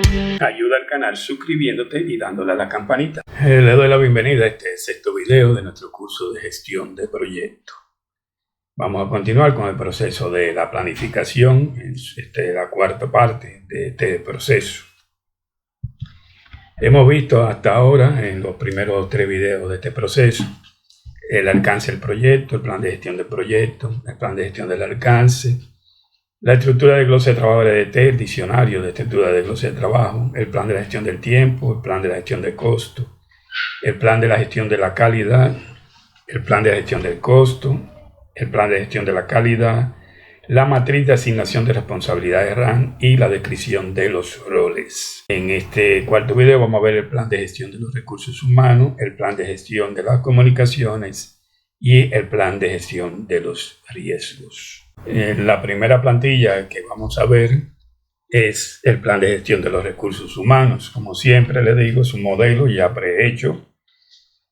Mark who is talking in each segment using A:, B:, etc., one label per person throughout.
A: Ayuda al canal suscribiéndote y dándole a la campanita. Le doy la bienvenida a este sexto video de nuestro curso de gestión de proyectos. Vamos a continuar con el proceso de la planificación, la cuarta parte de este proceso. Hemos visto hasta ahora, en los primeros 3 videos de este proceso, el alcance del proyecto, el plan de gestión del proyecto, el plan de gestión del alcance, la estructura de glosa de trabajo LDT, el diccionario de estructura de glosa de trabajo, el plan de la gestión del tiempo, el plan de la gestión del costo, el plan de la gestión de la calidad, el plan de la gestión del costo, el plan de gestión de la calidad, la matriz de asignación de responsabilidades RAM y la descripción de los roles. En este cuarto video vamos a ver el plan de gestión de los recursos humanos, el plan de gestión de las comunicaciones y el plan de gestión de los riesgos. La primera plantilla que vamos a ver es el plan de gestión de los recursos humanos. Como siempre le digo, es un modelo ya prehecho.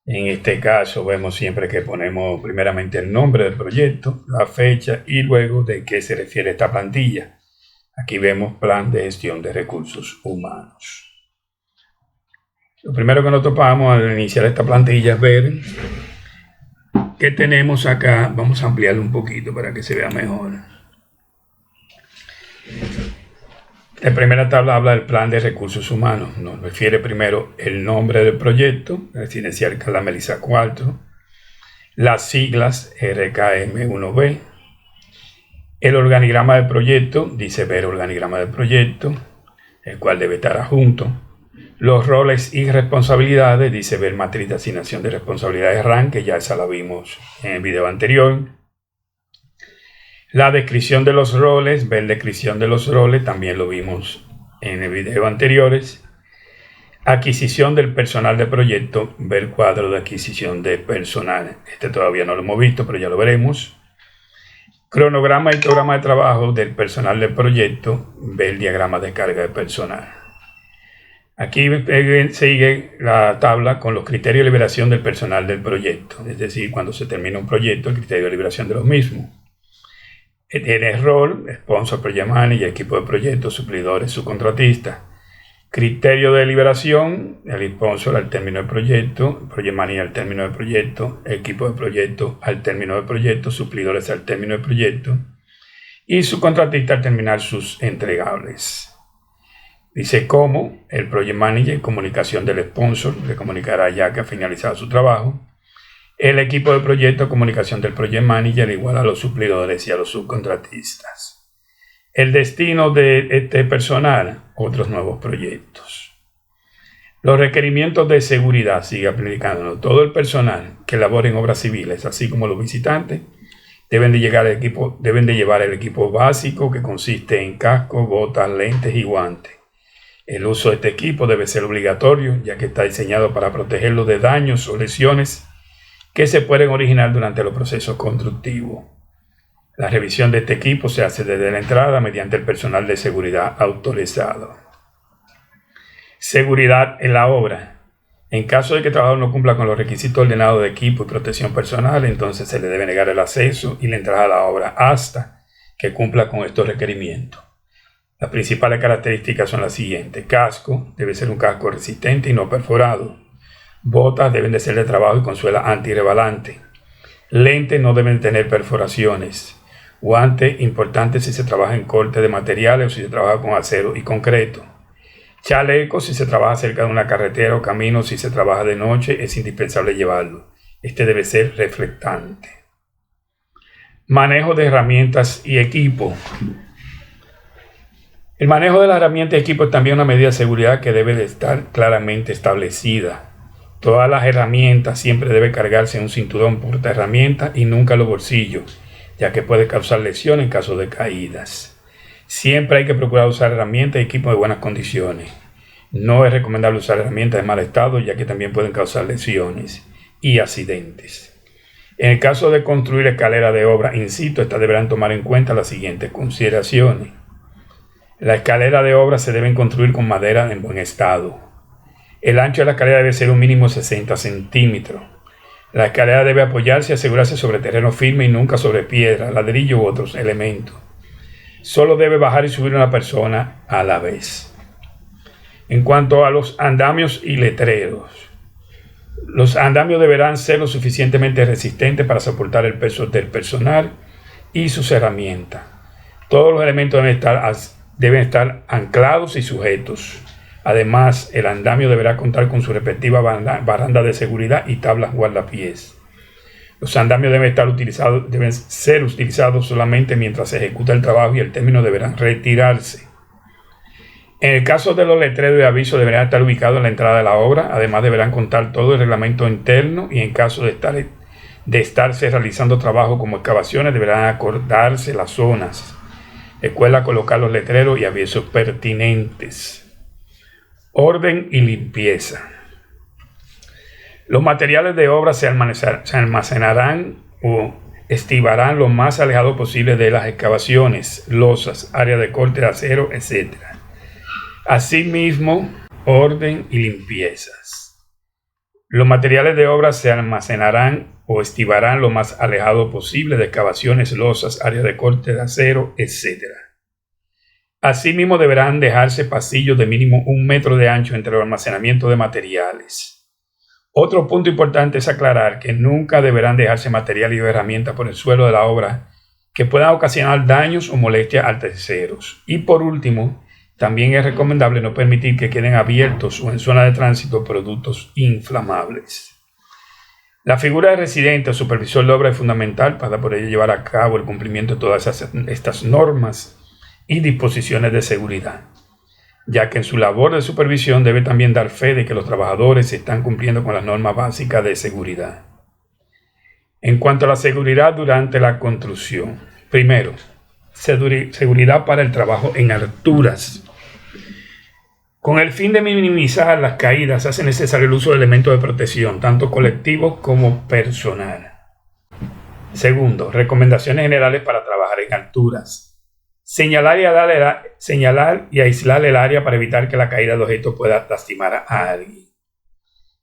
A: En este caso vemos siempre que ponemos primeramente el nombre del proyecto, la fecha y luego de qué se refiere esta plantilla. Aquí vemos plan de gestión de recursos humanos. Lo primero que nos topamos al iniciar esta plantilla es ver qué tenemos acá. Vamos a ampliarlo un poquito para que se vea mejor. La primera tabla habla del plan de recursos humanos. Nos refiere primero el nombre del proyecto, Residencial Carla Melissa 4, las siglas RKM1B, el organigrama del proyecto, dice ver organigrama del proyecto, el cual debe estar adjunto. Los roles y responsabilidades, dice ver matriz de asignación de responsabilidades RAM, que ya esa la vimos en el video anterior. La descripción de los roles, ver descripción de los roles, también lo vimos en el video anteriores. Adquisición del personal de proyecto, ver cuadro de adquisición de personal. Este todavía no lo hemos visto, pero ya lo veremos. Cronograma y programa de trabajo del personal del proyecto, ver diagrama de carga de personal. Aquí sigue la tabla con los criterios de liberación del personal del proyecto, es decir, cuando se termina un proyecto, el criterio de liberación de los mismos. Tiene rol, sponsor, project manager, equipo de proyecto, suplidores, subcontratistas. Criterio de liberación, el sponsor al término del proyecto, project manager al término del proyecto, equipo de proyecto al término del proyecto, suplidores al término del proyecto y subcontratista al terminar sus entregables. Dice cómo el project manager, comunicación del sponsor, le comunicará ya que ha finalizado su trabajo. El equipo de proyecto, comunicación del project manager igual a los suplidores y a los subcontratistas. El destino de este personal, otros nuevos proyectos. Los requerimientos de seguridad, sigue aplicándolo. Todo el personal que labore en obras civiles, así como los visitantes, deben de llevar el equipo básico que consiste en casco, botas, lentes y guantes. El uso de este equipo debe ser obligatorio, ya que está diseñado para protegerlo de daños o lesiones que se pueden originar durante los procesos constructivos. La revisión de este equipo se hace desde la entrada mediante el personal de seguridad autorizado. Seguridad en la obra. En caso de que el trabajador no cumpla con los requisitos ordenados de equipo y protección personal, entonces se le debe negar el acceso y la entrada a la obra hasta que cumpla con estos requerimientos. Las principales características son las siguientes. Casco, debe ser un casco resistente y no perforado. Botas deben de ser de trabajo y con suela antirrebalante. Lentes no deben tener perforaciones. Guantes, importante si se trabaja en corte de materiales o si se trabaja con acero y concreto. Chaleco, si se trabaja cerca de una carretera o camino, si se trabaja de noche, es indispensable llevarlo. Este debe ser reflectante. Manejo de herramientas y equipo. El manejo de las herramientas y equipo es también una medida de seguridad que debe de estar claramente establecida. Todas las herramientas siempre deben cargarse en un cinturón porta herramientas y nunca en los bolsillos, ya que puede causar lesiones en caso de caídas. Siempre hay que procurar usar herramientas y equipo de buenas condiciones. No es recomendable usar herramientas de mal estado, ya que también pueden causar lesiones y accidentes. En el caso de construir escalera de obra in situ, estas deberán tomar en cuenta las siguientes consideraciones. La escalera de obra se deben construir con madera en buen estado. El ancho de la escalera debe ser un mínimo 60 centímetros. La escalera debe apoyarse y asegurarse sobre terreno firme y nunca sobre piedra, ladrillo u otros elementos. Solo debe bajar y subir una persona a la vez. En cuanto a los andamios y letreros, los andamios deberán ser lo suficientemente resistentes para soportar el peso del personal y sus herramientas. Todos los elementos deben estar anclados y sujetos. Además, el andamio deberá contar con su respectiva baranda de seguridad y tablas guardapiés. Los andamios deben ser utilizados solamente mientras se ejecuta el trabajo y el término deberá retirarse. En el caso de los letreros de aviso deberán estar ubicados en la entrada de la obra. Además, deberán contar todo el reglamento interno y en caso de estarse realizando trabajo como excavaciones, deberán acordarse las zonas. Recuerda colocar los letreros y avisos pertinentes. Orden y limpieza. Los materiales de obra se almacenarán o estibarán lo más alejado posible de las excavaciones, losas, áreas de corte de acero, etc. Asimismo, orden y limpiezas. Los materiales de obra se almacenarán o estibarán lo más alejado posible de excavaciones, losas, áreas de corte de acero, etc. Asimismo, deberán dejarse pasillos de mínimo 1 metro de ancho entre el almacenamiento de materiales. Otro punto importante es aclarar que nunca deberán dejarse materiales o herramientas por el suelo de la obra que puedan ocasionar daños o molestias a terceros. Y por último, también es recomendable no permitir que queden abiertos o en zona de tránsito productos inflamables. La figura de residente o supervisor de obra es fundamental para poder llevar a cabo el cumplimiento de todas estas normas y disposiciones de seguridad, ya que en su labor de supervisión debe también dar fe de que los trabajadores están cumpliendo con las normas básicas de seguridad. En cuanto a la seguridad durante la construcción, primero, seguridad para el trabajo en alturas. Con el fin de minimizar las caídas, hace necesario el uso de elementos de protección, tanto colectivos como personal. Segundo, recomendaciones generales para trabajar en alturas. Señalar y aislar el área para evitar que la caída de objetos pueda lastimar a alguien.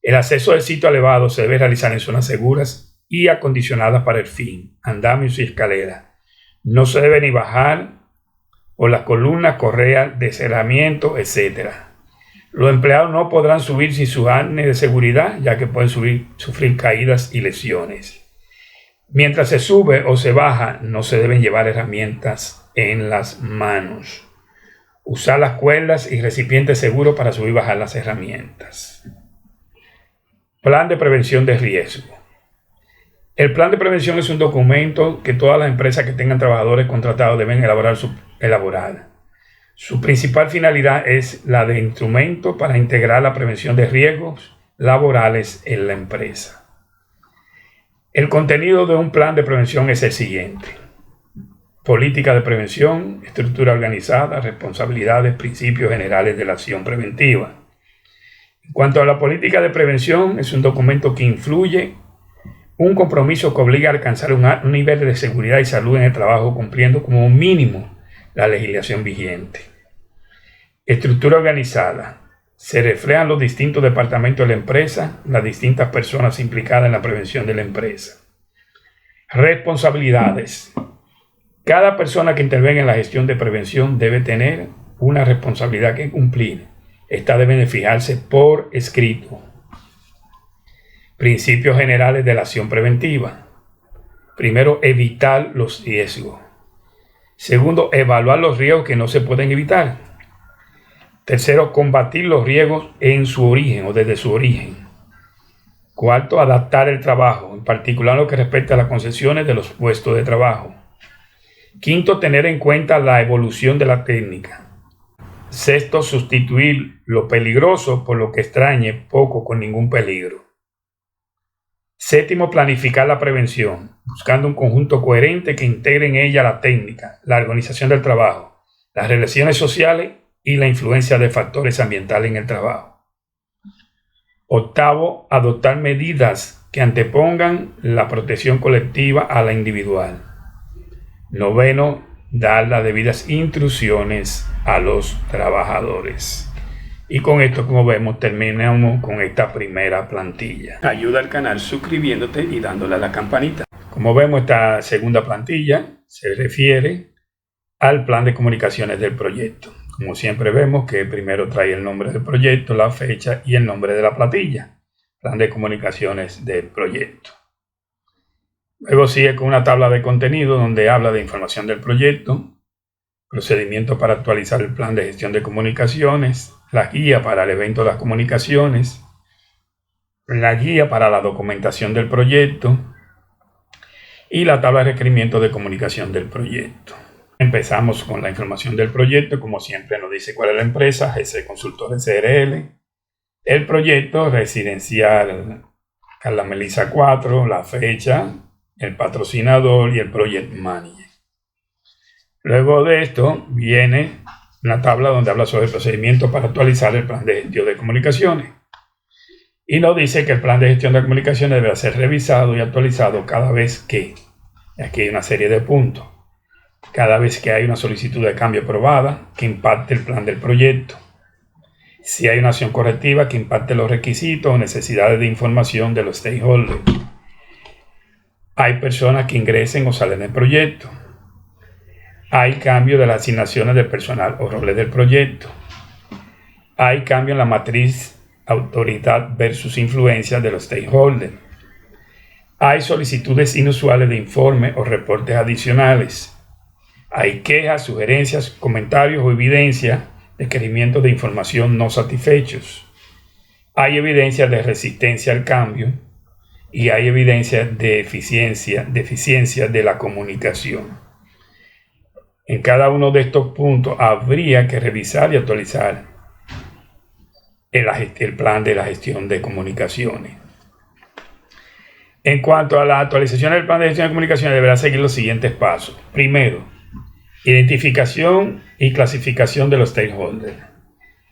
A: El acceso del sitio elevado se debe realizar en zonas seguras y acondicionadas para el fin, andamios y escaleras. No se debe ni bajar por las columnas, correas de cerramiento, etc. Los empleados no podrán subir sin su arnés de seguridad, ya que pueden sufrir caídas y lesiones. Mientras se sube o se baja, no se deben llevar herramientas en las manos. Usar las cuerdas y recipientes seguros para subir y bajar las herramientas. Plan de prevención de riesgo. El plan de prevención es un documento que todas las empresas que tengan trabajadores contratados deben elaborar. Su principal finalidad es la de instrumento para integrar la prevención de riesgos laborales en la empresa. El contenido de un plan de prevención es el siguiente: política de prevención, estructura organizada, responsabilidades, principios generales de la acción preventiva. En cuanto a la política de prevención, es un documento que influye un compromiso que obliga a alcanzar un nivel de seguridad y salud en el trabajo, cumpliendo como mínimo la legislación vigente. Estructura organizada. Se reflejan los distintos departamentos de la empresa, las distintas personas implicadas en la prevención de la empresa. Responsabilidades. Cada persona que intervenga en la gestión de prevención debe tener una responsabilidad que cumplir. Esta debe de fijarse por escrito. Principios generales de la acción preventiva. Primero, evitar los riesgos. Segundo, evaluar los riesgos que no se pueden evitar. Tercero, combatir los riesgos en su origen o desde su origen. Cuarto, adaptar el trabajo, en particular lo que respecta a las concesiones de los puestos de trabajo. Quinto, tener en cuenta la evolución de la técnica. Sexto, sustituir lo peligroso por lo que extrañe poco con ningún peligro. Séptimo, planificar la prevención, buscando un conjunto coherente que integre en ella la técnica, la organización del trabajo, las relaciones sociales y la influencia de factores ambientales en el trabajo. Octavo, adoptar medidas que antepongan la protección colectiva a la individual. Noveno, dar las debidas instrucciones a los trabajadores. Y con esto, como vemos, terminamos con esta primera plantilla. Ayuda al canal suscribiéndote y dándole a la campanita. Como vemos, esta segunda plantilla se refiere al plan de comunicaciones del proyecto. Como siempre vemos que primero trae el nombre del proyecto, la fecha y el nombre de la plantilla, plan de comunicaciones del proyecto. Luego sigue con una tabla de contenido donde habla de información del proyecto, procedimiento para actualizar el plan de gestión de comunicaciones, la guía para el evento de las comunicaciones, la guía para la documentación del proyecto y la tabla de requerimientos de comunicación del proyecto. Empezamos con la información del proyecto, como siempre nos dice cuál es la empresa, GC Consultor SRL, el proyecto residencial Carla Melissa 4, la fecha, el patrocinador y el project manager. Luego de esto viene una tabla donde habla sobre el procedimiento para actualizar el plan de gestión de comunicaciones. Y nos dice que el plan de gestión de comunicaciones debe ser revisado y actualizado cada vez que, aquí hay una serie de puntos, cada vez que hay una solicitud de cambio aprobada que impacte el plan del proyecto, si hay una acción correctiva que impacte los requisitos o necesidades de información de los stakeholders, hay personas que ingresen o salen del proyecto, hay cambio de las asignaciones del personal o roles del proyecto, hay cambio en la matriz autoridad versus influencia de los stakeholders, hay solicitudes inusuales de informe o reportes adicionales, hay quejas, sugerencias, comentarios o evidencia, requerimientos de información no satisfechos, hay evidencia de resistencia al cambio y hay evidencia de deficiencia de la comunicación. En cada uno de estos puntos habría que revisar y actualizar el plan de la gestión de comunicaciones. En cuanto a la actualización del plan de gestión de comunicaciones, deberá seguir los siguientes pasos. Primero, identificación y clasificación de los stakeholders.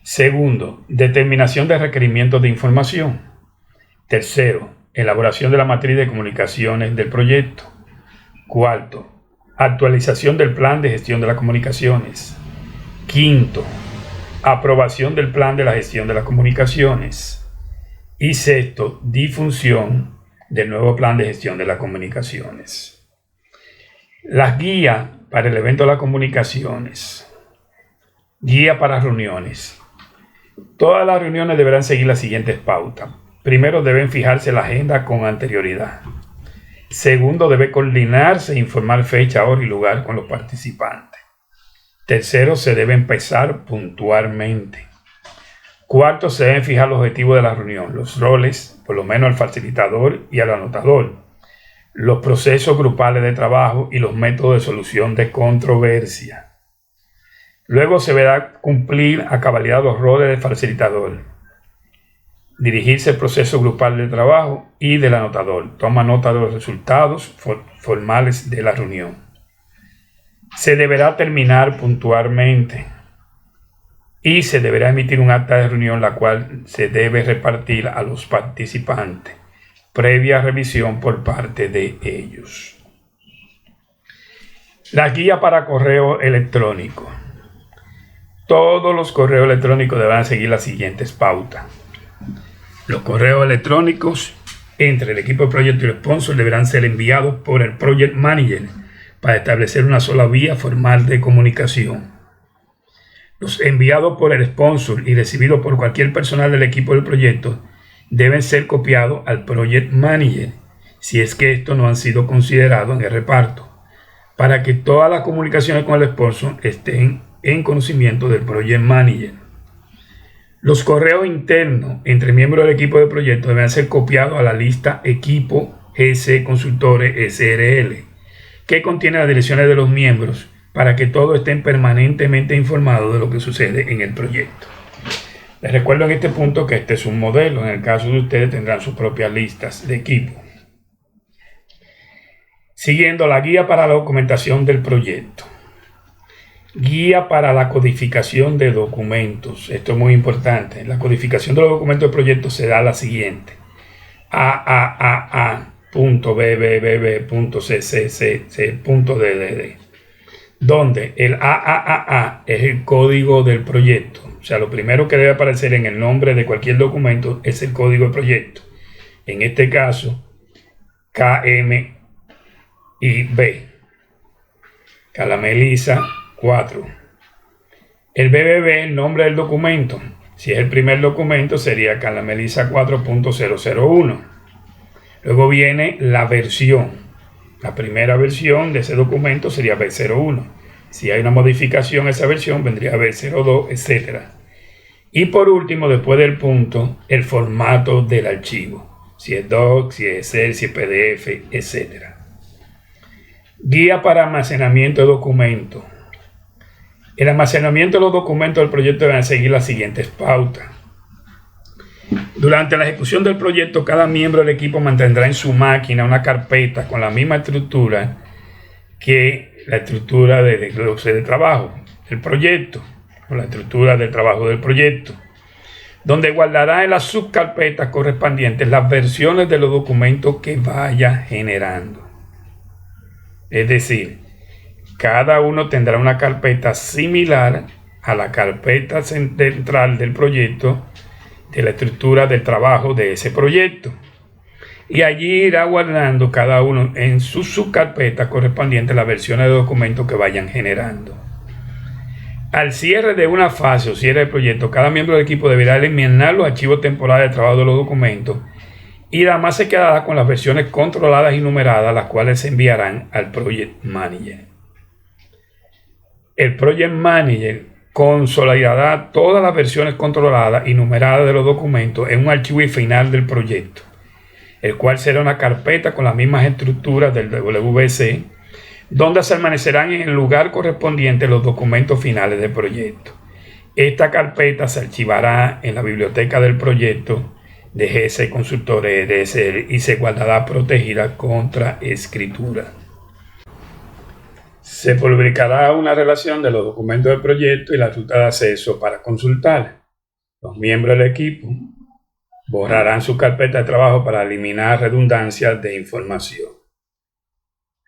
A: Segundo, determinación de requerimientos de información. Tercero, elaboración de la matriz de comunicaciones del proyecto. Cuarto, actualización del plan de gestión de las comunicaciones. Quinto, aprobación del plan de la gestión de las comunicaciones. Y sexto, difusión del nuevo plan de gestión de las comunicaciones. Las guías para el evento de las comunicaciones. Guía para reuniones. Todas las reuniones deberán seguir las siguientes pautas. Primero, deben fijarse la agenda con anterioridad. Segundo, debe coordinarse e informar fecha, hora y lugar con los participantes. Tercero, se debe empezar puntualmente. Cuarto, se deben fijar los objetivos de la reunión, los roles, por lo menos al facilitador y al anotador, los procesos grupales de trabajo y los métodos de solución de controversia. Luego se deberá cumplir a cabalidad los roles del facilitador, dirigirse el proceso grupal de trabajo y del anotador, toma nota de los resultados formales de la reunión. Se deberá terminar puntualmente y se deberá emitir un acta de reunión la cual se debe repartir a los participantes, previa revisión por parte de ellos. La guía para correo electrónico. Todos los correos electrónicos deberán seguir las siguientes pautas. Los correos electrónicos entre el equipo de proyecto y el sponsor deberán ser enviados por el project manager para establecer una sola vía formal de comunicación. Los enviados por el sponsor y recibidos por cualquier personal del equipo del proyecto deben ser copiados al project manager si es que estos no han sido considerados en el reparto, para que todas las comunicaciones con el sponsor estén en conocimiento del project manager. Los correos internos entre miembros del equipo de proyecto deben ser copiados a la lista equipo GC Consultores SRL, que contiene las direcciones de los miembros para que todos estén permanentemente informados de lo que sucede en el proyecto. Les recuerdo en este punto que este es un modelo. En el caso de ustedes tendrán sus propias listas de equipo. Siguiendo la guía para la documentación del proyecto. Guía para la codificación de documentos. Esto es muy importante. La codificación de los documentos del proyecto se da la siguiente. AAA.BBB.CCC.DDD, donde el AAA es el código del proyecto. O sea, lo primero que debe aparecer en el nombre de cualquier documento es el código del proyecto. En este caso, KMIB. Carla Melissa 4. El BBB, el nombre del documento. Si es el primer documento, sería Carla Melissa 4.001. Luego viene la versión. La primera versión de ese documento sería B01. Si hay una modificación a esa versión, vendría B02, etc. Y por último, después del punto, el formato del archivo. Si es doc, si es Excel, si es PDF, etc. Guía para almacenamiento de documentos. El almacenamiento de los documentos del proyecto deben seguir las siguientes pautas. Durante la ejecución del proyecto, cada miembro del equipo mantendrá en su máquina una carpeta con la misma estructura que la estructura de trabajo del proyecto, o la estructura del trabajo del proyecto, donde guardará en las subcarpetas correspondientes las versiones de los documentos que vaya generando. Es decir, cada uno tendrá una carpeta similar a la carpeta central del proyecto, de la estructura del trabajo de ese proyecto. Y allí irá guardando cada uno en su subcarpeta correspondiente las versiones de documentos que vayan generando. Al cierre de una fase o cierre del proyecto, cada miembro del equipo deberá eliminar los archivos temporales de trabajo de los documentos y la más se quedará con las versiones controladas y numeradas, las cuales se enviarán al Project Manager. El Project Manager consolidará todas las versiones controladas y numeradas de los documentos en un archivo final del proyecto, el cual será una carpeta con las mismas estructuras del WBC, donde se almacenarán en el lugar correspondiente los documentos finales del proyecto. Esta carpeta se archivará en la biblioteca del proyecto de GS Consultores EDSL y se guardará protegida contra escritura. Se publicará una relación de los documentos del proyecto y la ruta de acceso para consultar. Los miembros del equipo borrarán su carpeta de trabajo para eliminar redundancias de información.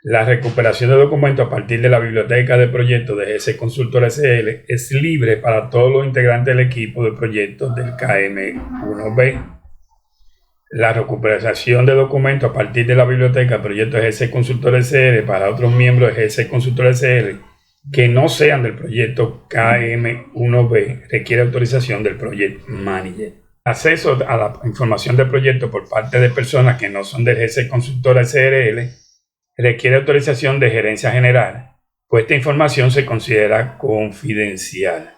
A: La recuperación de documentos a partir de la biblioteca del proyecto de GS Consultor SL es libre para todos los integrantes del equipo de proyectos del KM1B. La recuperación de documentos a partir de la biblioteca del proyecto de GS Consultor SL para otros miembros de GS Consultor SL que no sean del proyecto KM1B requiere autorización del Project Manager. Acceso a la información del proyecto por parte de personas que no son del GS Consultor SRL requiere autorización de Gerencia General, pues esta información se considera confidencial.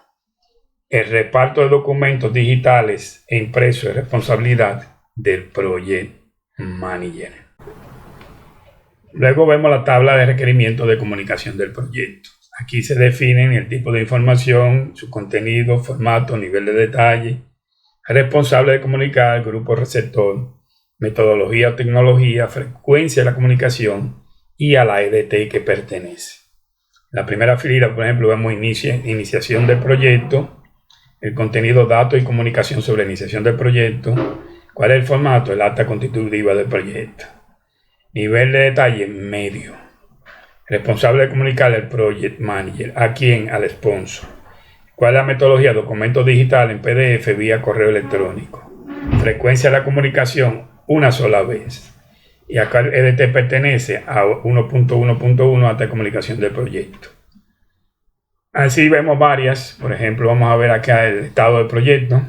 A: El reparto de documentos digitales e impresos es responsabilidad del Project Manager. Luego vemos la tabla de requerimientos de comunicación del proyecto. Aquí se definen el tipo de información, su contenido, formato, nivel de detalle, responsable de comunicar, grupo receptor, metodología o tecnología, frecuencia de la comunicación y a la EDT que pertenece. En la primera fila, por ejemplo, vemos iniciación del proyecto, el contenido, datos y comunicación sobre la iniciación del proyecto, cuál es el formato, el acta constitutiva del proyecto. Nivel de detalle medio. Responsable de comunicar el Project Manager. ¿A quién? Al sponsor. ¿Cuál es la metodología? Documento digital en PDF vía correo electrónico. Frecuencia de la comunicación, una sola vez. Y acá el EDT pertenece a 1.1.1 acta de comunicación del proyecto. Así vemos varias. Por ejemplo, vamos a ver acá el estado del proyecto,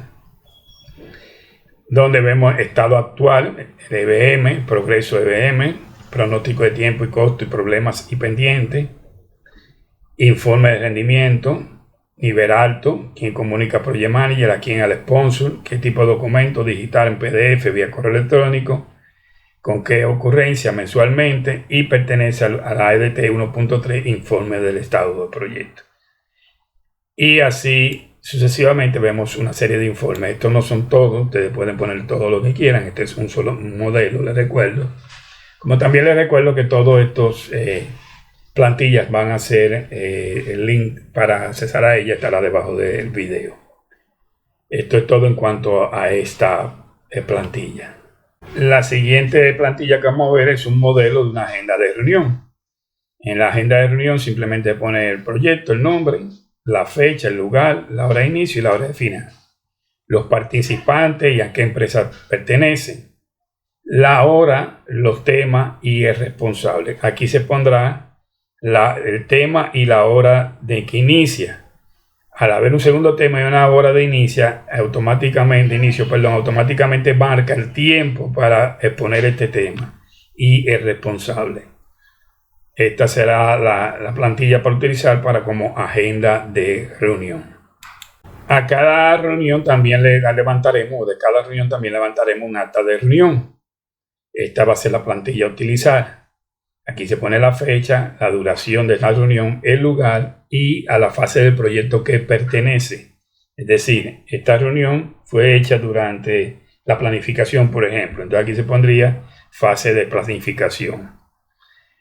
A: donde vemos estado actual, el EBM, progreso EBM, pronóstico de tiempo y costo y problemas y pendientes, informe de rendimiento, nivel alto, quién comunica Project Manager, a quién al sponsor, qué tipo de documento digital en PDF vía correo electrónico, con qué ocurrencia mensualmente y pertenece a la EDT 1.3, informe del estado del proyecto. Y así sucesivamente vemos una serie de informes. Estos no son todos, ustedes pueden poner todo lo que quieran. Este es un solo modelo, les recuerdo. Como también les recuerdo que todos estos plantillas van a ser, el link para accesar a ella estará debajo del video. Esto es todo en cuanto a esta plantilla. La siguiente plantilla que vamos a ver es un modelo de una agenda de reunión. En la agenda de reunión simplemente pone el proyecto, el nombre, la fecha, el lugar, la hora de inicio y la hora de final, los participantes y a qué empresa pertenecen, la hora, los temas y el responsable. Aquí se pondrá el tema y la hora de que inicia. al haber un segundo tema y una hora de inicio, automáticamente marca el tiempo para exponer este tema y el responsable. Esta será la plantilla para utilizar como agenda de reunión. A cada reunión también de cada reunión también levantaremos un acta de reunión. Esta va a ser la plantilla a utilizar. Aquí se pone la fecha, la duración de la reunión, el lugar y a la fase del proyecto que pertenece. Es decir, esta reunión fue hecha durante la planificación, por ejemplo. Entonces aquí se pondría fase de planificación.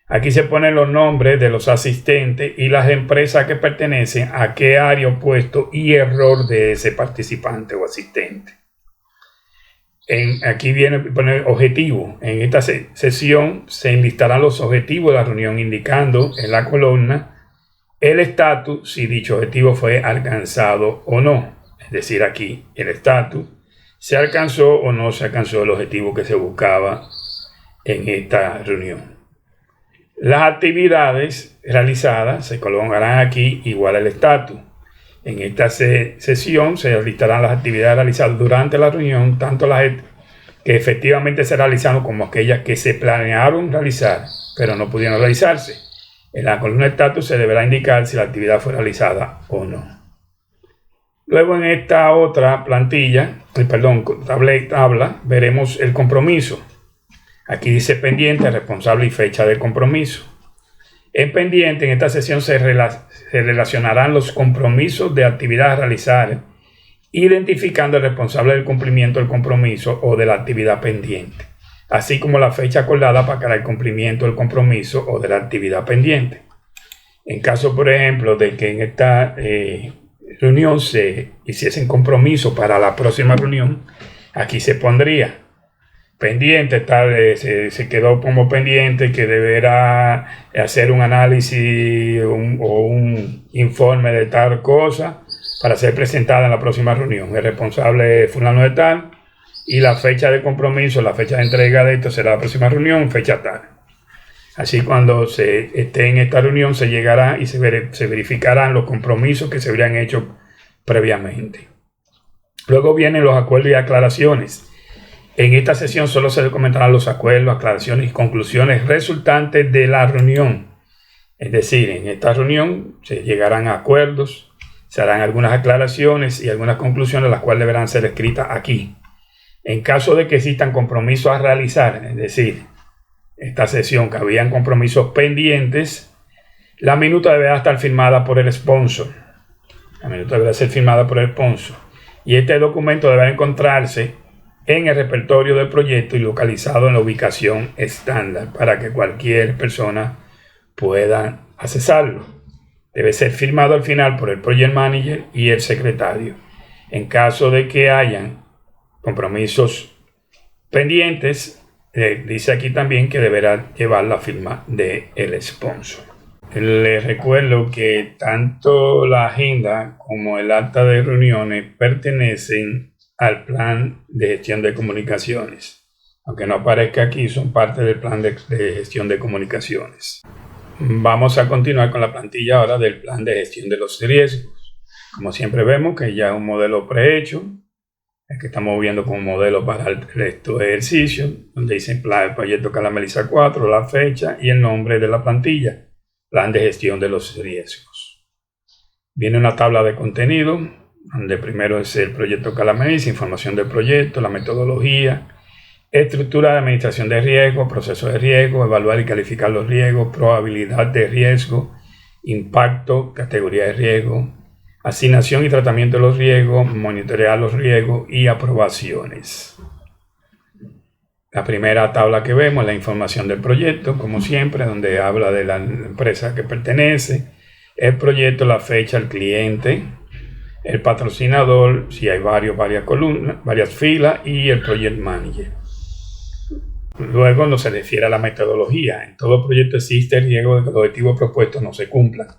A: Aquí se ponen los nombres de los asistentes y las empresas que pertenecen a qué área o puesto y el rol de ese participante o asistente. Aquí viene poner objetivo. En esta sesión se enlistarán los objetivos de la reunión indicando en la columna el estatus, si dicho objetivo fue alcanzado o no. Es decir, aquí el estatus, se alcanzó o no se alcanzó el objetivo que se buscaba en esta reunión. Las actividades realizadas se colocarán aquí igual al estatus. En esta sesión se listarán las actividades realizadas durante la reunión, tanto las que efectivamente se realizaron como aquellas que se planearon realizar, pero no pudieron realizarse. En la columna estatus se deberá indicar si la actividad fue realizada o no. Luego en esta otra tabla, veremos el compromiso. Aquí dice pendiente, responsable y fecha de compromiso. En pendiente, en esta sesión se relacionarán los compromisos de actividad a realizar, identificando el responsable del cumplimiento del compromiso o de la actividad pendiente, así como la fecha acordada para el cumplimiento del compromiso o de la actividad pendiente. En caso, por ejemplo, de que en esta reunión se hiciesen compromiso para la próxima reunión, aquí se pondría pendiente, se quedó como pendiente que deberá hacer un análisis o un informe de tal cosa para ser presentada en la próxima reunión. El responsable es fulano de tal y la fecha de compromiso, la fecha de entrega de esto será la próxima reunión, fecha tal. Así cuando se esté en esta reunión se llegará y se verificarán los compromisos que se habrían hecho previamente. Luego vienen los acuerdos y aclaraciones. En esta sesión solo se comentarán los acuerdos, aclaraciones y conclusiones resultantes de la reunión. Es decir, en esta reunión se llegarán a acuerdos, se harán algunas aclaraciones y algunas conclusiones, las cuales deberán ser escritas aquí. En caso de que existan compromisos a realizar, es decir, esta sesión que habían compromisos pendientes, la minuta deberá estar firmada por el sponsor. La minuta deberá ser firmada por el sponsor. Y este documento deberá encontrarse en el repertorio del proyecto y localizado en la ubicación estándar para que cualquier persona pueda accesarlo. Debe ser firmado al final por el project manager y el secretario. En caso de que hayan compromisos pendientes, dice aquí también que deberá llevar la firma del sponsor. Les recuerdo que tanto la agenda como el acta de reuniones pertenecen al plan de gestión de comunicaciones. Aunque no aparezca aquí, son parte del plan de gestión de comunicaciones. Vamos a continuar con la plantilla ahora del plan de gestión de los riesgos. Como siempre vemos que ya es un modelo prehecho, el que estamos viendo como modelo para estos ejercicios, donde dice plan del proyecto Calameliza 4, la fecha y el nombre de la plantilla, plan de gestión de los riesgos. Viene una tabla de contenido, donde primero es el proyecto Calameliza, información del proyecto, la metodología, estructura de administración de riesgo, proceso de riesgo, evaluar y calificar los riesgos, probabilidad de riesgo, impacto, categoría de riesgo, asignación y tratamiento de los riesgos, monitorear los riesgos y aprobaciones. La primera tabla que vemos es la información del proyecto, como siempre, donde habla de la empresa que pertenece, el proyecto, la fecha, el cliente, el patrocinador, si hay varias columnas, varias filas, y el project manager. Luego no se refiere a la metodología. En todo proyecto existe el riesgo de que los objetivos propuestos no se cumplan.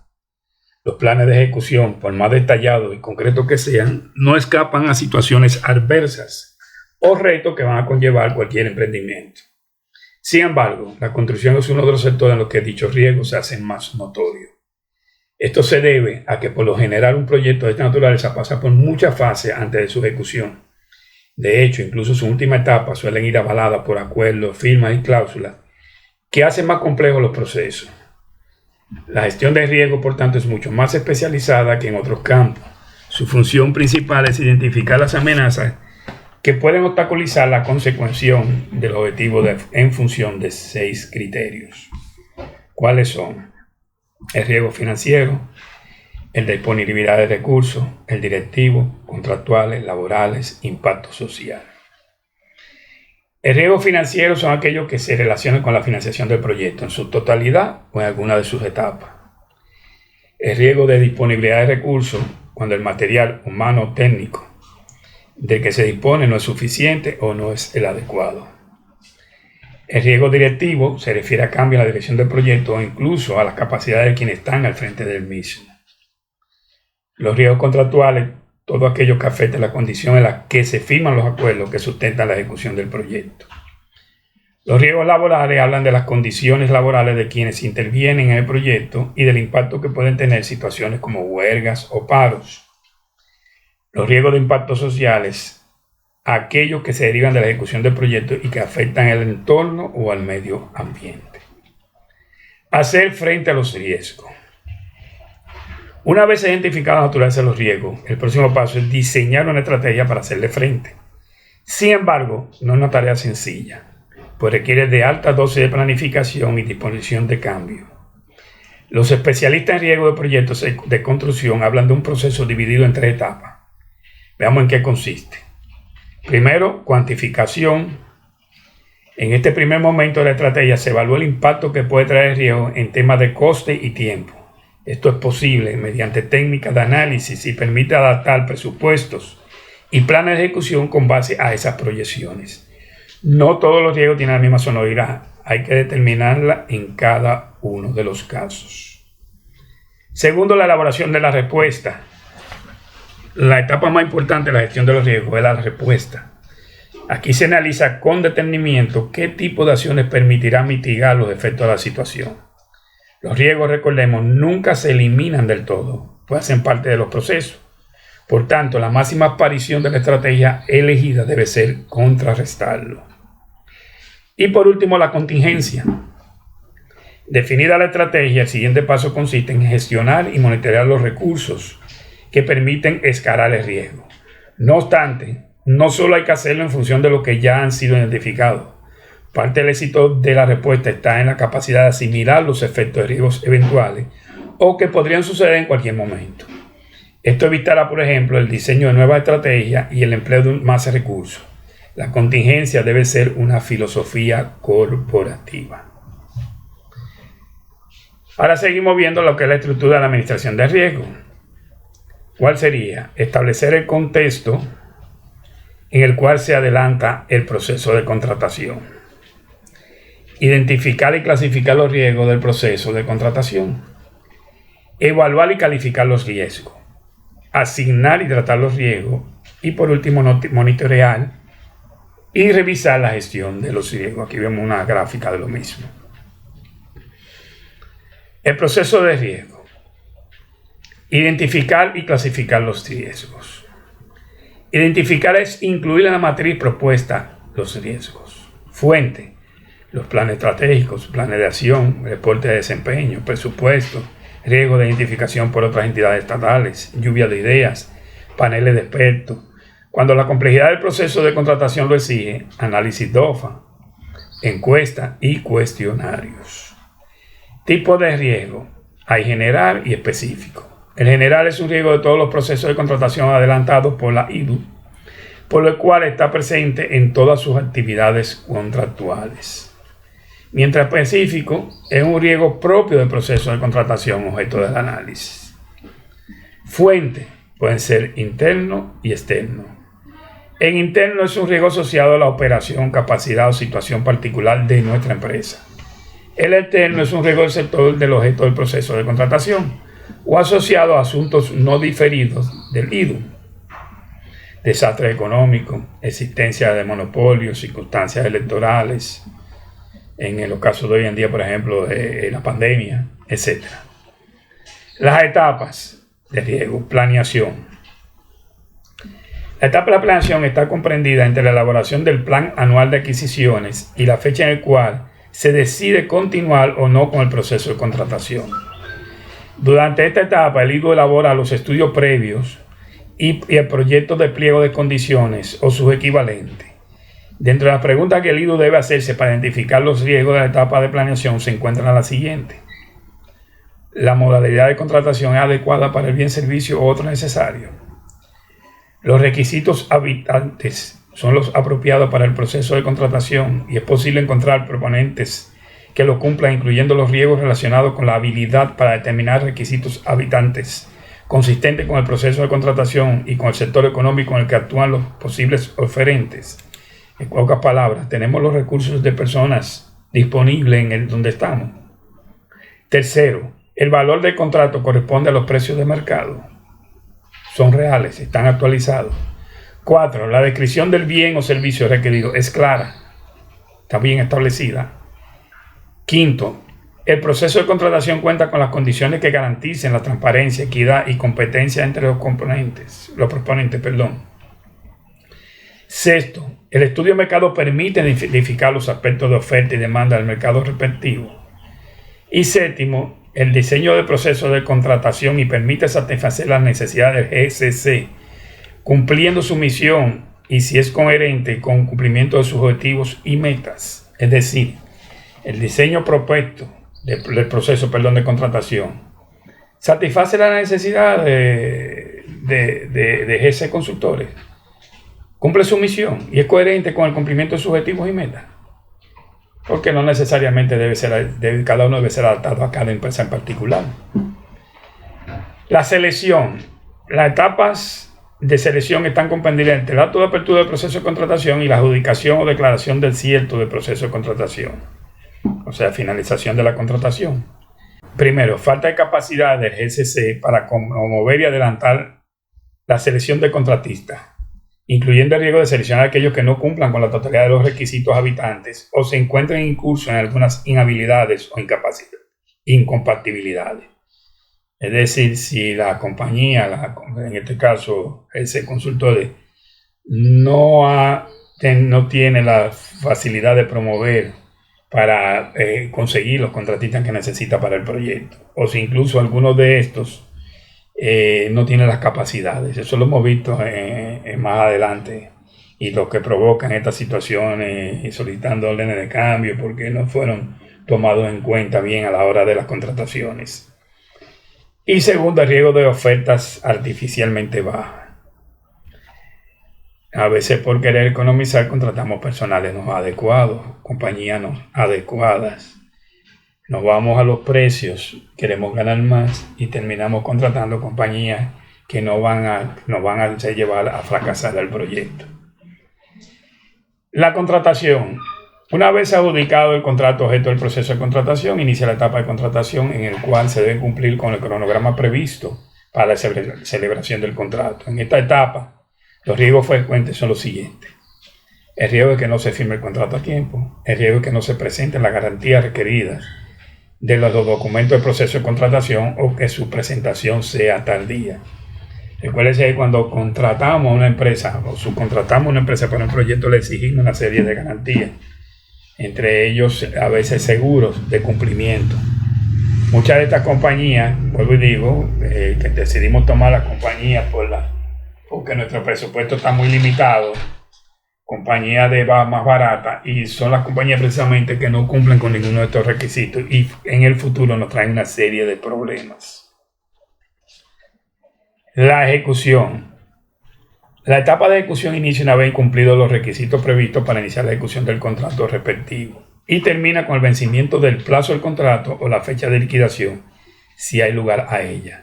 A: Los planes de ejecución, por más detallados y concretos que sean, no escapan a situaciones adversas o retos que van a conllevar cualquier emprendimiento. Sin embargo, la construcción es uno de los sectores en los que dichos riesgos se hacen más notorios. Esto se debe a que por lo general un proyecto de esta naturaleza pasa por muchas fases antes de su ejecución. De hecho, incluso su última etapa suelen ir avaladas por acuerdos, firmas y cláusulas que hacen más complejos los procesos. La gestión de riesgo, por tanto, es mucho más especializada que en otros campos. Su función principal es identificar las amenazas que pueden obstaculizar la consecución del objetivo en función de 6 criterios. ¿Cuáles son? El riesgo financiero, el de disponibilidad de recursos, el directivo, contractuales, laborales, impacto social. El riesgo financiero son aquellos que se relacionan con la financiación del proyecto en su totalidad o en alguna de sus etapas. El riesgo de disponibilidad de recursos, cuando el material humano o técnico del que se dispone no es suficiente o no es el adecuado. El riesgo directivo se refiere a cambios en la dirección del proyecto o incluso a las capacidades de quienes están al frente del mismo. Los riesgos contractuales, todo aquello que afecta la condición en la que se firman los acuerdos que sustentan la ejecución del proyecto. Los riesgos laborales hablan de las condiciones laborales de quienes intervienen en el proyecto y del impacto que pueden tener situaciones como huelgas o paros. Los riesgos de impactos sociales, aquellos que se derivan de la ejecución del proyecto y que afectan el entorno o al medio ambiente. Hacer frente a los riesgos. Una vez identificada la naturaleza de los riesgos, el próximo paso es diseñar una estrategia para hacerle frente. Sin embargo, no es una tarea sencilla, pues requiere de alta dosis de planificación y disposición de cambio. Los especialistas en riesgo de proyectos de construcción hablan de un proceso dividido en 3 etapas. Veamos en qué consiste. Primero, cuantificación. En este primer momento de la estrategia se evalúa el impacto que puede traer el riesgo en temas de coste y tiempo. Esto es posible mediante técnicas de análisis y permite adaptar presupuestos y planes de ejecución con base a esas proyecciones. No todos los riesgos tienen la misma sonoridad. Hay que determinarla en cada uno de los casos. Segundo, la elaboración de la respuesta. La etapa más importante de la gestión de los riesgos es la respuesta. Aquí se analiza con detenimiento qué tipo de acciones permitirá mitigar los efectos de la situación. Los riesgos, recordemos, nunca se eliminan del todo, pues hacen parte de los procesos. Por tanto, la máxima aparición de la estrategia elegida debe ser contrarrestarlo. Y por último, la contingencia. Definida la estrategia, el siguiente paso consiste en gestionar y monitorear los recursos que permiten escalar el riesgo. No obstante, no solo hay que hacerlo en función de lo que ya han sido identificados. Parte del éxito de la respuesta está en la capacidad de asimilar los efectos de riesgos eventuales o que podrían suceder en cualquier momento. Esto evitará, por ejemplo, el diseño de nuevas estrategias y el empleo de más recursos. La contingencia debe ser una filosofía corporativa. Ahora seguimos viendo lo que es la estructura de la administración de riesgo. ¿Cuál sería? Establecer el contexto en el cual se adelanta el proceso de contratación. Identificar y clasificar los riesgos del proceso de contratación. Evaluar y calificar los riesgos. Asignar y tratar los riesgos. Y por último, monitorear y revisar la gestión de los riesgos. Aquí vemos una gráfica de lo mismo. El proceso de riesgo. Identificar y clasificar los riesgos. Identificar es incluir en la matriz propuesta los riesgos. Fuente. Los planes estratégicos, planes de acción, reporte de desempeño, presupuesto, riesgo de identificación por otras entidades estatales, lluvia de ideas, paneles de expertos. Cuando la complejidad del proceso de contratación lo exige, análisis DOFA, encuesta y cuestionarios. Tipo de riesgo. Hay general y específico. El general es un riesgo de todos los procesos de contratación adelantados por la IDU, por lo cual está presente en todas sus actividades contractuales. Mientras específico es un riesgo propio del proceso de contratación objeto del análisis. Fuente pueden ser interno y externo. En interno es un riesgo asociado a la operación, capacidad o situación particular de nuestra empresa. El externo es un riesgo del sector del objeto del proceso de contratación o asociado a asuntos no diferidos del IDU. Desastre económico, existencia de monopolios, circunstancias electorales, en los casos de hoy en día, por ejemplo, la pandemia, etc. Las etapas de riego. Planeación. La etapa de la planeación está comprendida entre la elaboración del plan anual de adquisiciones y la fecha en la cual se decide continuar o no con el proceso de contratación. Durante esta etapa, el IDU elabora los estudios previos y el proyecto de pliego de condiciones o sus equivalentes. Dentro de las preguntas que el IDU debe hacerse para identificar los riesgos de la etapa de planeación se encuentran las siguientes. La modalidad de contratación es adecuada para el bien, servicio o otro necesario. Los requisitos habitantes son los apropiados para el proceso de contratación y es posible encontrar proponentes que lo cumplan, incluyendo los riesgos relacionados con la habilidad para determinar requisitos habitantes consistentes con el proceso de contratación y con el sector económico en el que actúan los posibles oferentes. En pocas palabras, tenemos los recursos de personas disponibles en donde estamos. Tercero, el valor del contrato corresponde a los precios de mercado. Son reales, están actualizados. 4. La descripción del bien o servicio requerido es clara, está bien establecida. 5. El proceso de contratación cuenta con las condiciones que garanticen la transparencia, equidad y competencia entre los proponentes. 6. El estudio de mercado permite identificar los aspectos de oferta y demanda del mercado respectivo. Y 7. El diseño del proceso de contratación y permite satisfacer las necesidades del GSC, cumpliendo su misión y si es coherente con el cumplimiento de sus objetivos y metas. Es decir, el diseño propuesto del proceso de contratación satisface la necesidad de GSC Consultores, cumple su misión y es coherente con el cumplimiento de sus objetivos y metas. Porque no necesariamente cada uno debe ser adaptado a cada empresa en particular. La selección. Las etapas de selección están comprendidas entre el acto de apertura del proceso de contratación y la adjudicación o declaración del cierto del proceso de contratación. O sea, finalización de la contratación. Primero, falta de capacidad del GSC para promover y adelantar la selección de contratistas, incluyendo el riesgo de seleccionar a aquellos que no cumplan con la totalidad de los requisitos habitantes o se encuentren incursos en algunas inhabilidades o incompatibilidades. Es decir, si la compañía, en este caso ese consultor, no tiene la facilidad de promover para conseguir los contratistas que necesita para el proyecto, o si incluso algunos de estos no tiene las capacidades. Eso lo hemos visto más adelante, y lo que provocan estas situaciones y solicitando órdenes de cambio porque no fueron tomados en cuenta bien a la hora de las contrataciones. Y segundo, el riesgo de ofertas artificialmente bajas. A veces por querer economizar contratamos personales no adecuados, compañías no adecuadas. Nos vamos a los precios, queremos ganar más y terminamos contratando compañías que nos van a llevar a fracasar el proyecto. La contratación. Una vez adjudicado el contrato objeto del proceso de contratación, inicia la etapa de contratación en el cual se debe cumplir con el cronograma previsto para la celebración del contrato. En esta etapa, los riesgos frecuentes son los siguientes. El riesgo de que no se firme el contrato a tiempo, el riesgo de que no se presenten las garantías requeridas de los documentos del proceso de contratación o que su presentación sea tardía. Recuérdense que cuando contratamos a una empresa o subcontratamos a una empresa para un proyecto le exigimos una serie de garantías, entre ellos a veces seguros de cumplimiento. Muchas de estas compañías, vuelvo y digo, que decidimos tomar las compañías porque nuestro presupuesto está muy limitado, compañías más baratas, y son las compañías precisamente que no cumplen con ninguno de estos requisitos y en el futuro nos traen una serie de problemas. La ejecución. La etapa de ejecución inicia una vez cumplidos los requisitos previstos para iniciar la ejecución del contrato respectivo y termina con el vencimiento del plazo del contrato o la fecha de liquidación, si hay lugar a ella.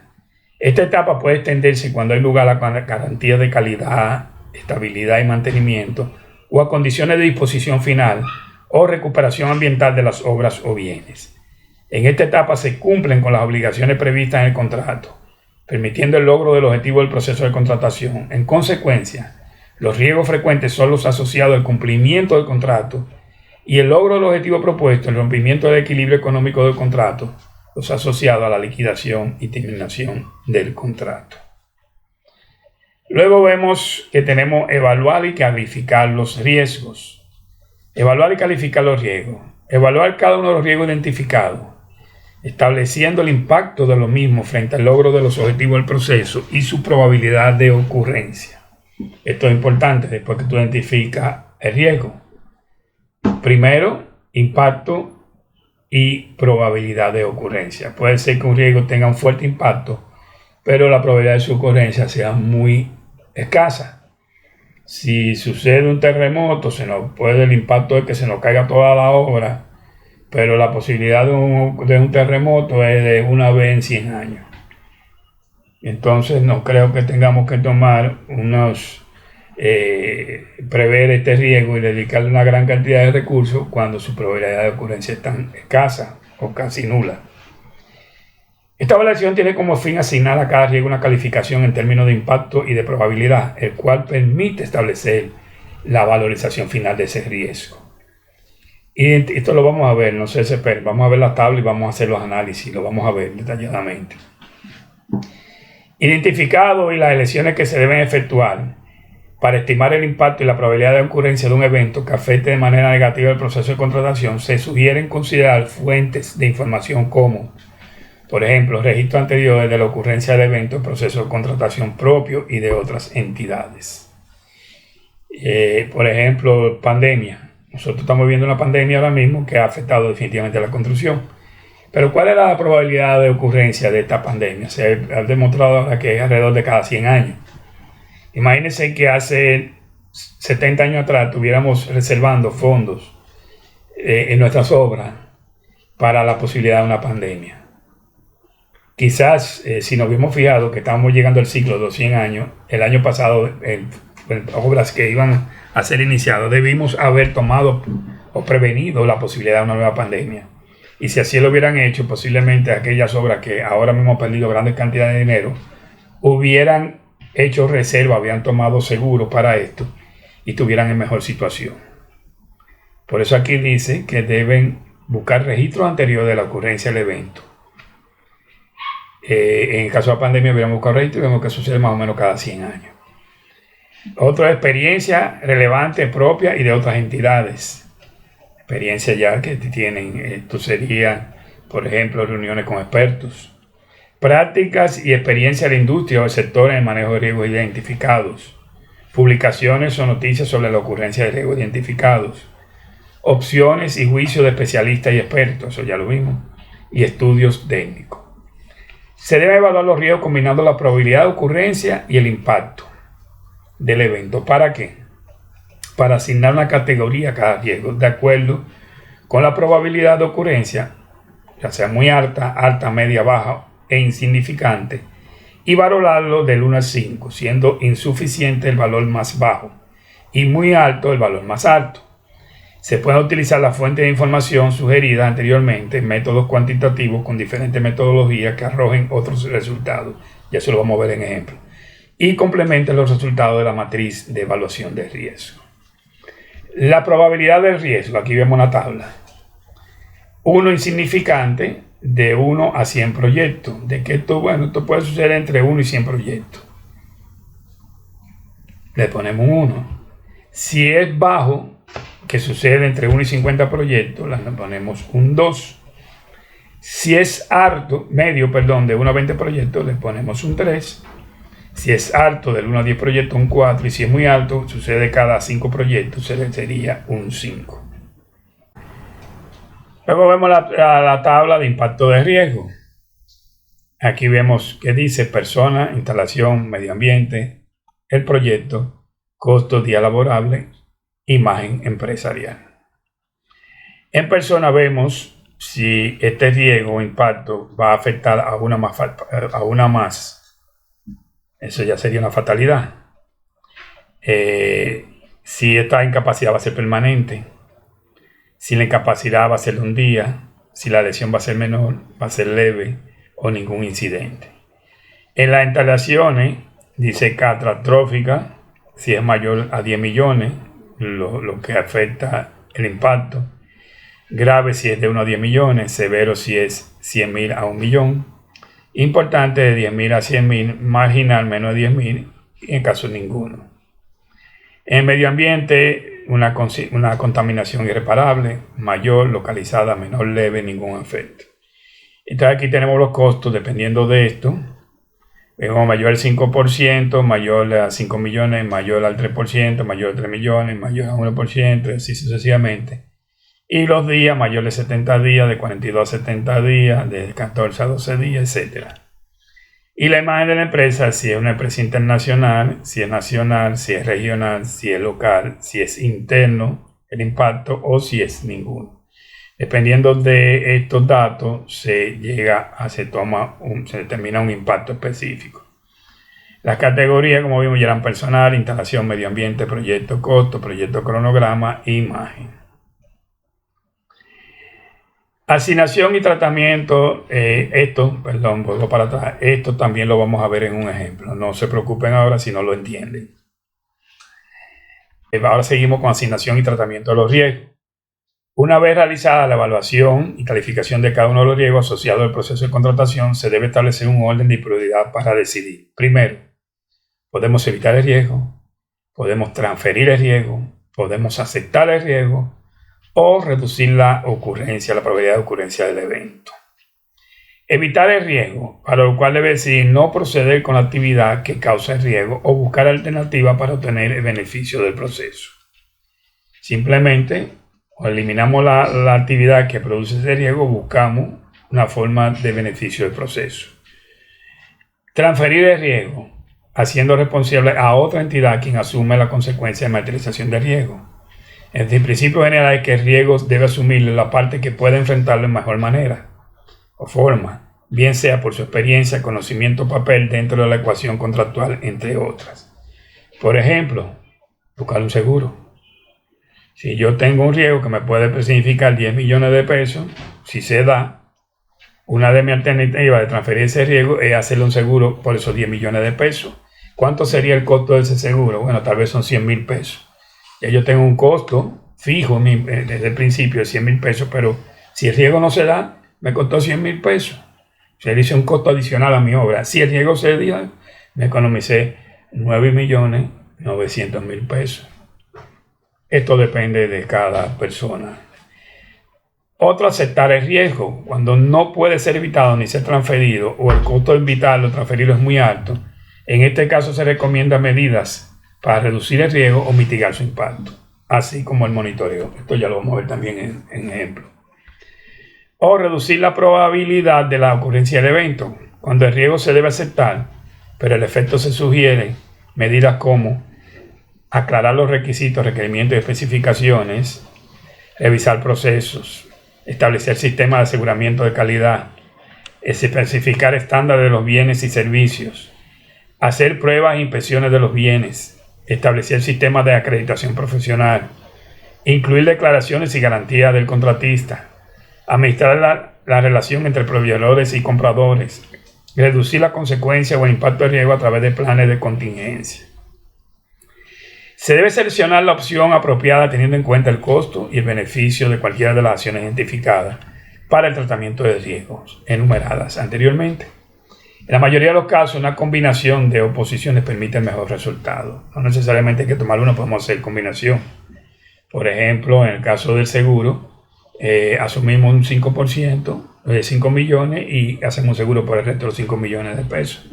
A: Esta etapa puede extenderse cuando hay lugar a garantías de calidad, estabilidad y mantenimiento, o a condiciones de disposición final o recuperación ambiental de las obras o bienes. En esta etapa se cumplen con las obligaciones previstas en el contrato, permitiendo el logro del objetivo del proceso de contratación. En consecuencia, los riesgos frecuentes son los asociados al cumplimiento del contrato y el logro del objetivo propuesto, el rompimiento del equilibrio económico del contrato los asociados a la liquidación y terminación del contrato. Luego vemos que tenemos evaluar y calificar los riesgos. Evaluar y calificar los riesgos. Evaluar cada uno de los riesgos identificados, estableciendo el impacto de los mismos frente al logro de los objetivos del proceso y su probabilidad de ocurrencia. Esto es importante después que tú identificas el riesgo. Primero, impacto y probabilidad de ocurrencia. Puede ser que un riesgo tenga un fuerte impacto, pero la probabilidad de su ocurrencia sea muy escasa. Si sucede un terremoto, el impacto es que se nos caiga toda la obra, pero la posibilidad de un terremoto es de una vez en 100 años. Entonces no creo que tengamos que tomar prever este riesgo y dedicarle una gran cantidad de recursos cuando su probabilidad de ocurrencia es tan escasa o casi nula. Esta evaluación tiene como fin asignar a cada riesgo una calificación en términos de impacto y de probabilidad, el cual permite establecer la valorización final de ese riesgo. Y esto lo vamos a ver, no se desesperen, vamos a ver la tabla y vamos a hacer los análisis, lo vamos a ver detalladamente. Identificado y las elecciones que se deben efectuar para estimar el impacto y la probabilidad de ocurrencia de un evento que afecte de manera negativa el proceso de contratación, se sugieren considerar fuentes de información como, por ejemplo, registros anteriores de la ocurrencia del evento, proceso de contratación propio y de otras entidades. Por ejemplo, pandemia. Nosotros estamos viendo una pandemia ahora mismo que ha afectado definitivamente a la construcción. Pero ¿cuál es la probabilidad de ocurrencia de esta pandemia? Se ha demostrado ahora que es alrededor de cada 100 años. Imagínense que hace 70 años atrás estuviéramos reservando fondos en nuestras obras para la posibilidad de una pandemia. Quizás si nos hubiéramos fijado que estábamos llegando al ciclo de los 100 años, el año pasado, en obras que iban a ser iniciadas, debimos haber tomado o prevenido la posibilidad de una nueva pandemia. Y si así lo hubieran hecho, posiblemente aquellas obras que ahora mismo han perdido grandes cantidades de dinero, hubieran hecho reserva, habían tomado seguro para esto y estuvieran en mejor situación. Por eso aquí dice que deben buscar registros anteriores de la ocurrencia del evento. En el caso de la pandemia hubiéramos buscado registros y vemos que sucede más o menos cada 100 años. Otra experiencia relevante propia y de otras entidades. Experiencia ya que tienen, esto sería, por ejemplo, reuniones con expertos. Prácticas y experiencia de la industria o el sector en el manejo de riesgos identificados. Publicaciones o noticias sobre la ocurrencia de riesgos identificados. Opciones y juicios de especialistas y expertos, eso ya lo vimos. Y estudios técnicos. Se debe evaluar los riesgos combinando la probabilidad de ocurrencia y el impacto del evento. ¿Para qué? Para asignar una categoría a cada riesgo de acuerdo con la probabilidad de ocurrencia, ya sea muy alta, alta, media, baja e insignificante, y valorarlo del 1 al 5, siendo insuficiente el valor más bajo y muy alto el valor más alto. Se pueden utilizar las fuentes de información sugeridas anteriormente, métodos cuantitativos con diferentes metodologías que arrojen otros resultados. Ya eso lo vamos a ver en ejemplo. Y complementen los resultados de la matriz de evaluación de riesgo. La probabilidad del riesgo, aquí vemos una tabla. 1 insignificante, de 1 a 100 proyectos. De que esto puede suceder entre 1 y 100 proyectos. Le ponemos 1. Si es bajo, que sucede entre 1 y 50 proyectos, le ponemos un 2. Si es medio, de 1 a 20 proyectos, le ponemos un 3. Si es alto, del 1 a 10 proyectos, un 4. Y si es muy alto, sucede cada 5 proyectos, sería un 5. Luego vemos la tabla de impacto de riesgo. Aquí vemos que dice persona, instalación, medio ambiente, el proyecto, costo día laborable, imagen empresarial. En persona vemos si este riesgo o impacto va a afectar a una más. Eso ya sería una fatalidad. Si esta incapacidad va a ser permanente, si la incapacidad va a ser de un día, si la lesión va a ser menor, va a ser leve o ningún incidente. En las instalaciones dice catastrófica, si es mayor a 10 millones, lo que afecta el impacto. grave si es de 1 a 10 millones, severo si es 100.000 a 1 millón, importante de 10.000 a 100.000, marginal menos de 10.000 y en caso ninguno. En el medio ambiente, una contaminación irreparable, mayor, localizada, menor, leve, ningún efecto. Entonces aquí tenemos los costos dependiendo de esto. Vemos mayor al 5%, mayor a 5 millones, mayor al 3%, mayor a 3 millones, mayor a 1%, así sucesivamente. Y los días, mayor de 70 días, de 42 a 70 días, de 14 a 12 días, etc. Y la imagen de la empresa, si es una empresa internacional, si es nacional, si es regional, si es local, si es interno, el impacto, o si es ninguno. Dependiendo de estos datos, se determina un impacto específico. Las categorías, como vimos, ya eran personal, instalación, medio ambiente, proyecto, costo, proyecto, cronograma, imagen. Asignación y tratamiento, vuelvo para atrás. Esto también lo vamos a ver en un ejemplo. No se preocupen ahora si no lo entienden. Ahora seguimos con asignación y tratamiento de los riesgos. Una vez realizada la evaluación y calificación de cada uno de los riesgos asociados al proceso de contratación, se debe establecer un orden de prioridad para decidir. Primero, podemos evitar el riesgo, podemos transferir el riesgo, podemos aceptar el riesgo o reducir la probabilidad de ocurrencia del evento. Evitar el riesgo, para lo cual debe decidir no proceder con la actividad que causa el riesgo o buscar alternativas para obtener el beneficio del proceso. Simplemente eliminamos la actividad que produce ese riesgo, buscamos una forma de beneficio del proceso. Transferir el riesgo, haciendo responsable a otra entidad quien asume la consecuencia de materialización del riesgo. El principio general es que el riesgo debe asumir la parte que pueda enfrentarlo de mejor manera o forma, bien sea por su experiencia, conocimiento o papel dentro de la ecuación contractual, entre otras. Por ejemplo, buscar un seguro. Si yo tengo un riesgo que me puede significar 10 millones de pesos, si se da, una de mis alternativas de transferir ese riesgo es hacerle un seguro por esos 10 millones de pesos. ¿Cuánto sería el costo de ese seguro? Bueno, tal vez son 100.000 pesos. Ya yo tengo un costo fijo desde el principio de 100.000 pesos, pero si el riesgo no se da, me costó 100.000 pesos. Se le hizo un costo adicional a mi obra. Si el riesgo se dio, me economicé 9.900.000 pesos. Esto depende de cada persona. Otro, aceptar el riesgo. Cuando no puede ser evitado ni ser transferido o el costo de evitarlo o transferirlo es muy alto, en este caso se recomiendan medidas para reducir el riesgo o mitigar su impacto, así como el monitoreo. Esto ya lo vamos a ver también en ejemplo. O reducir la probabilidad de la ocurrencia del evento. Cuando el riesgo se debe aceptar, pero el efecto se sugiere, medidas como aclarar los requisitos, requerimientos y especificaciones, revisar procesos, establecer sistemas de aseguramiento de calidad, especificar estándares de los bienes y servicios, hacer pruebas e inspecciones de los bienes, establecer sistemas de acreditación profesional, incluir declaraciones y garantías del contratista, administrar la relación entre proveedores y compradores, reducir la consecuencia o el impacto de riesgo a través de planes de contingencia. Se debe seleccionar la opción apropiada teniendo en cuenta el costo y el beneficio de cualquiera de las acciones identificadas para el tratamiento de riesgos enumeradas anteriormente. En la mayoría de los casos, una combinación de oposiciones permite el mejor resultado. No necesariamente hay que tomar una, podemos hacer combinación. Por ejemplo, en el caso del seguro, asumimos un 5% de 5 millones y hacemos un seguro por el resto de los 5 millones de pesos.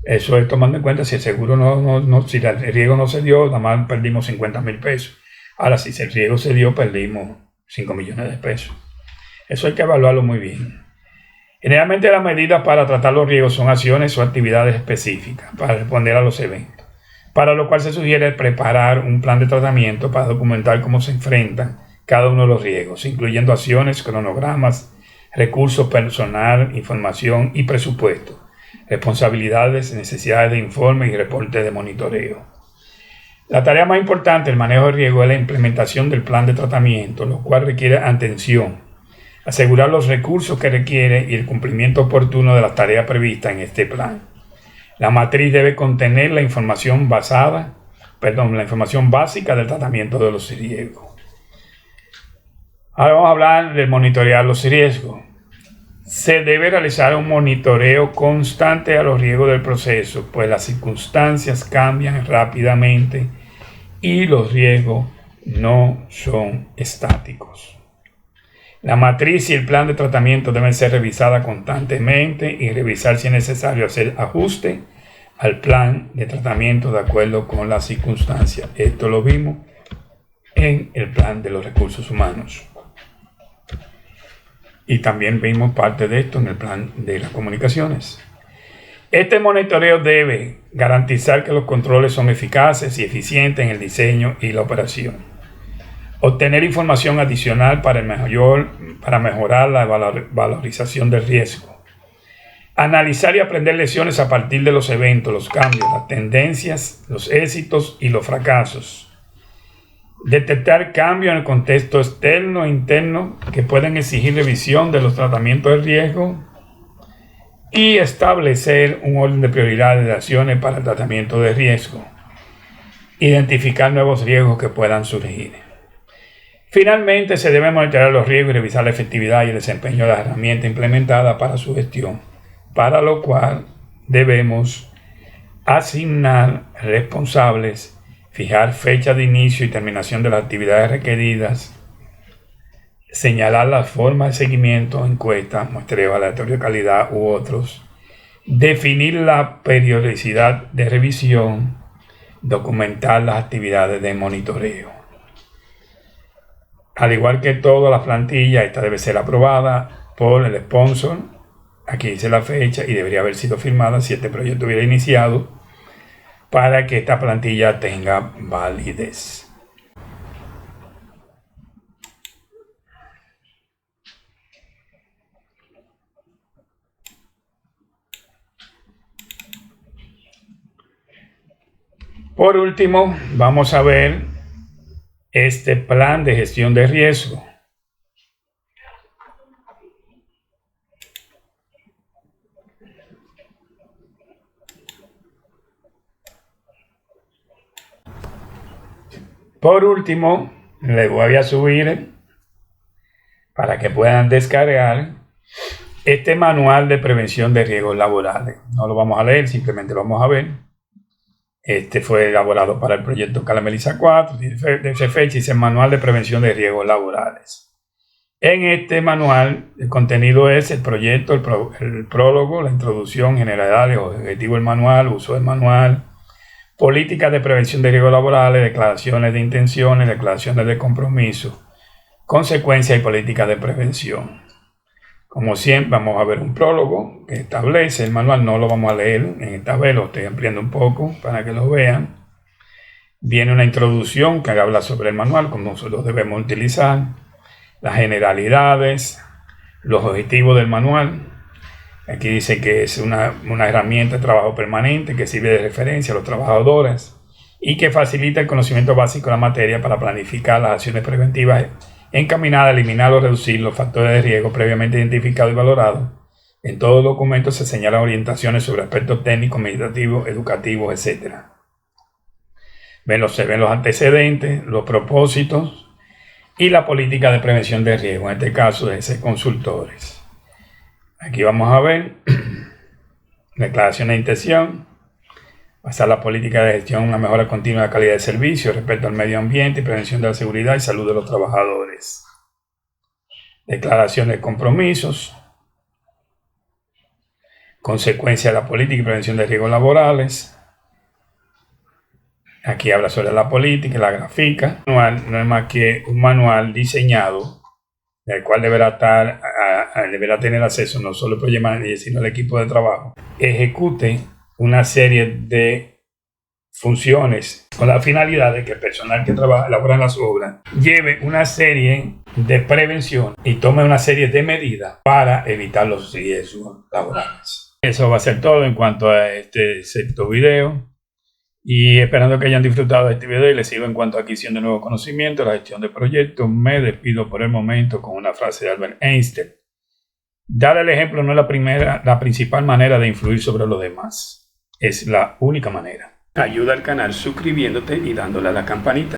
A: Eso es tomando en cuenta si el seguro si el riesgo no se dio, nada más perdimos 50.000 pesos. Ahora, si el riesgo se dio, perdimos 5 millones de pesos. Eso hay que evaluarlo muy bien. Generalmente las medidas para tratar los riesgos son acciones o actividades específicas para responder a los eventos, para lo cual se sugiere preparar un plan de tratamiento para documentar cómo se enfrentan cada uno de los riesgos, incluyendo acciones, cronogramas, recursos, personal, información y presupuesto, responsabilidades, necesidades de informe y reportes de monitoreo. La tarea más importante del manejo de riesgo es la implementación del plan de tratamiento, lo cual requiere atención, asegurar los recursos que requiere y el cumplimiento oportuno de las tareas previstas en este plan. La matriz debe contener la información básica del tratamiento de los riesgos. Ahora vamos a hablar de monitorear los riesgos. Se debe realizar un monitoreo constante a los riesgos del proceso, pues las circunstancias cambian rápidamente y los riesgos no son estáticos. La matriz y el plan de tratamiento deben ser revisadas constantemente y revisar si es necesario hacer ajuste al plan de tratamiento de acuerdo con las circunstancias. Esto lo vimos en el plan de los recursos humanos. Y también vimos parte de esto en el plan de las comunicaciones. Este monitoreo debe garantizar que los controles son eficaces y eficientes en el diseño y la operación. Obtener información adicional para mejorar la valorización del riesgo. Analizar y aprender lecciones a partir de los eventos, los cambios, las tendencias, los éxitos y los fracasos. Detectar cambios en el contexto externo e interno que pueden exigir revisión de los tratamientos de riesgo y establecer un orden de prioridades de acciones para el tratamiento de riesgo. Identificar nuevos riesgos que puedan surgir. Finalmente, se deben monitorear los riesgos y revisar la efectividad y el desempeño de las herramientas implementadas para su gestión, para lo cual debemos asignar responsables, fijar fecha de inicio y terminación de las actividades requeridas, señalar las formas de seguimiento, encuestas, muestreo aleatorio de calidad u otros, definir la periodicidad de revisión, documentar las actividades de monitoreo. Al igual que toda la plantilla, esta debe ser aprobada por el sponsor. Aquí dice la fecha y debería haber sido firmada si este proyecto hubiera iniciado, para que esta plantilla tenga validez. Por último, vamos a ver este plan de gestión de riesgo. Por último, les voy a subir para que puedan descargar este manual de prevención de riesgos laborales. No lo vamos a leer, simplemente lo vamos a ver. Este fue elaborado para el proyecto Calamelisa 4, de fecha, dice manual de prevención de riesgos laborales. En este manual, el contenido es el proyecto, el prólogo, la introducción, generalidades, objetivos del manual, uso del manual, políticas de prevención de riesgos laborales, declaraciones de intenciones, declaraciones de compromiso, consecuencias y políticas de prevención. Como siempre, vamos a ver un prólogo que establece el manual. No lo vamos a leer en esta vez, lo estoy ampliando un poco para que lo vean. Viene una introducción que habla sobre el manual, cómo nosotros debemos utilizar, las generalidades, los objetivos del manual. Aquí dice que es una herramienta de trabajo permanente que sirve de referencia a los trabajadores y que facilita el conocimiento básico de la materia para planificar las acciones preventivas encaminadas a eliminar o reducir los factores de riesgo previamente identificados y valorados. En todo documento se señalan orientaciones sobre aspectos técnicos, administrativos, educativos, etc. Se ven los antecedentes, los propósitos y la política de prevención de riesgo, en este caso de ser consultores. Aquí vamos a ver declaración de intención, basar la política de gestión en una mejora continua de calidad de servicio, respeto al medio ambiente y prevención de la seguridad y salud de los trabajadores. Declaración de compromisos, consecuencia de la política y prevención de riesgos laborales. Aquí habla sobre la política y la grafica. El manual no es más que un manual diseñado, del cual deberá tener acceso no solo el project manager, sino el equipo de trabajo. Ejecute una serie de funciones con la finalidad de que el personal que elabora las obras lleve una serie de prevención y tome una serie de medidas para evitar los riesgos laborales. Eso va a ser todo en cuanto a este sexto video. Y esperando que hayan disfrutado de este video y les sirva en cuanto a adquisición de nuevos conocimientos, la gestión de proyectos, me despido por el momento con una frase de Albert Einstein. Dar el ejemplo no es la principal manera de influir sobre los demás. Es la única manera. Ayuda al canal suscribiéndote y dándole a la campanita.